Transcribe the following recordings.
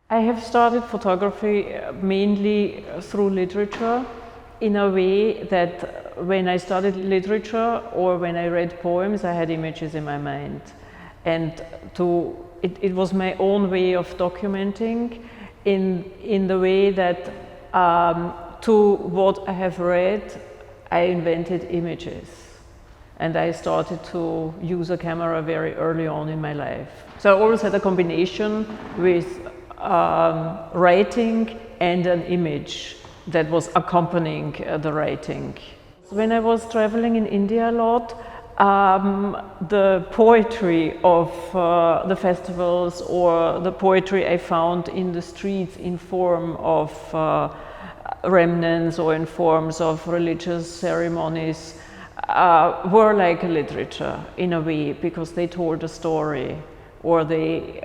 I have started photography mainly through literature, in a way that when I studied literature or when I read poems, I had images in my mind. And it was my own way of documenting in the way that to what I have read, I invented images. And I started to use a camera very early on in my life. So I always had a combination with writing and an image that was accompanying the writing. When I was traveling in India a lot, the poetry of the festivals or the poetry I found in the streets in form of remnants or in forms of religious ceremonies were like literature in a way, because they told a story or they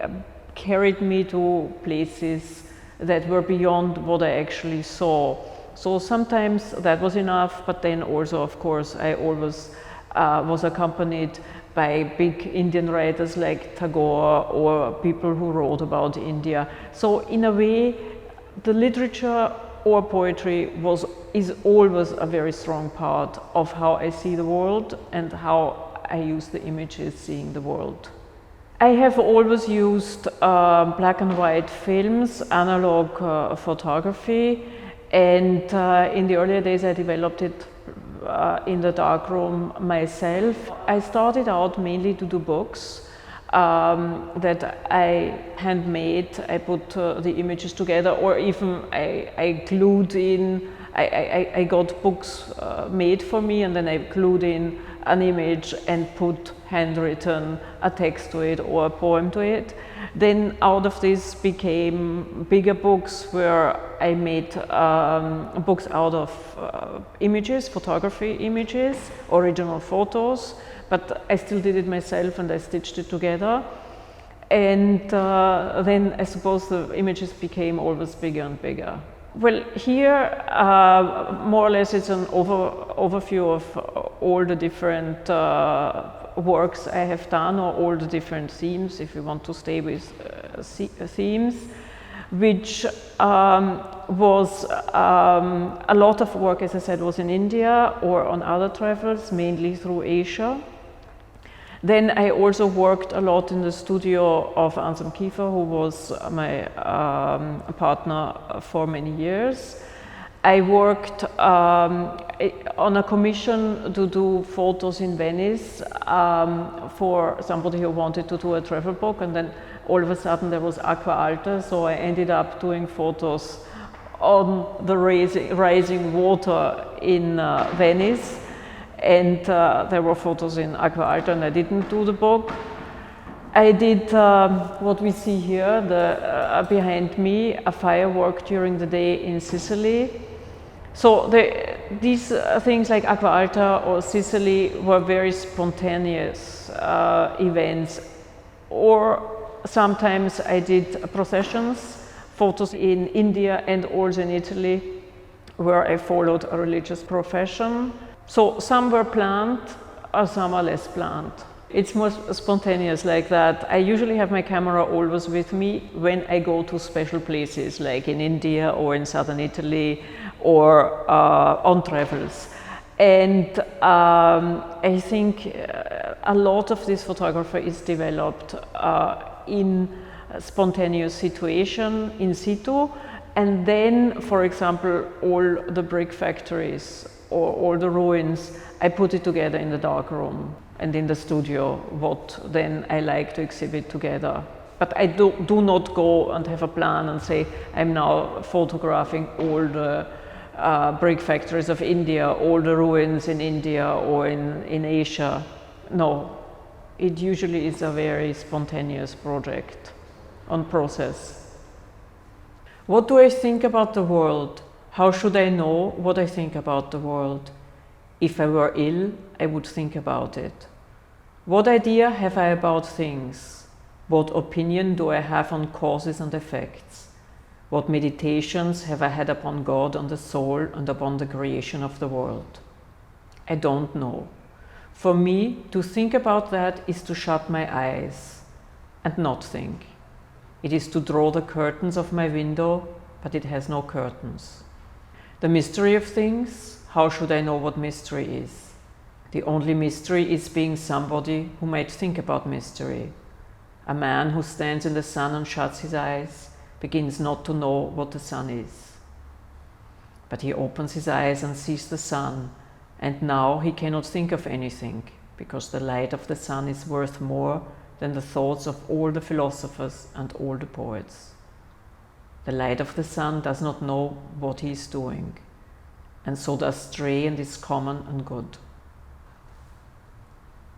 carried me to places that were beyond what I actually saw. So sometimes that was enough, but then also, of course, I always was accompanied by big Indian writers like Tagore or people who wrote about India. So in a way, the literature or poetry is always a very strong part of how I see the world and how I use the images seeing the world. I have always used black and white films, analog photography, and in the earlier days I developed it in the darkroom myself. I started out mainly to do books that I handmade. I put the images together, or even I glued in, I got books made for me, and then I glued in an image and put handwritten a text to it or a poem to it. Then out of this became bigger books where I made books out of images, photography images, original photos, but I still did it myself and I stitched it together. And then I suppose the images became always bigger and bigger. Well, here more or less it's an overview of all the different works I have done, or all the different themes, if you want to stay with themes, which was a lot of work, as I said, was in India or on other travels, mainly through Asia. Then I also worked a lot in the studio of Ansam Kiefer, who was my partner for many years. I worked on a commission to do photos in Venice for somebody who wanted to do a travel book, and then all of a sudden there was Aqua Alta, so I ended up doing photos on the rising water in Venice. And there were photos in Aqua Alta, and I didn't do the book. I did what we see here, behind me, a firework during the day in Sicily. So these things like Aqua Alta or Sicily were very spontaneous events. Or sometimes I did processions, photos in India and also in Italy, where I followed a religious profession. So some were planned, or some are less planned. It's more spontaneous like that. I usually have my camera always with me when I go to special places, like in India or in southern Italy, or on travels. And I think a lot of this photography is developed in a spontaneous situation, in situ. And then, for example, all the brick factories or all the ruins, I put it together in the darkroom and in the studio, what then I like to exhibit together. But I do not go and have a plan and say, I'm now photographing all the brick factories of India, all the ruins in India or in Asia. No, it usually is a very spontaneous project on process. What do I think about the world? How should I know what I think about the world? If I were ill, I would think about it. What idea have I about things? What opinion do I have on causes and effects? What meditations have I had upon God and the soul and upon the creation of the world? I don't know. For me, to think about that is to shut my eyes and not think. It is to draw the curtains of my window, but it has no curtains. The mystery of things, how should I know what mystery is? The only mystery is being somebody who might think about mystery. A man who stands in the sun and shuts his eyes begins not to know what the sun is. But he opens his eyes and sees the sun, and now he cannot think of anything, because the light of the sun is worth more than the thoughts of all the philosophers and all the poets. The light of the sun does not know what he is doing, and so does stray and is common and good.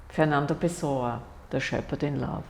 Fernando Pessoa, The Shepherd in Love.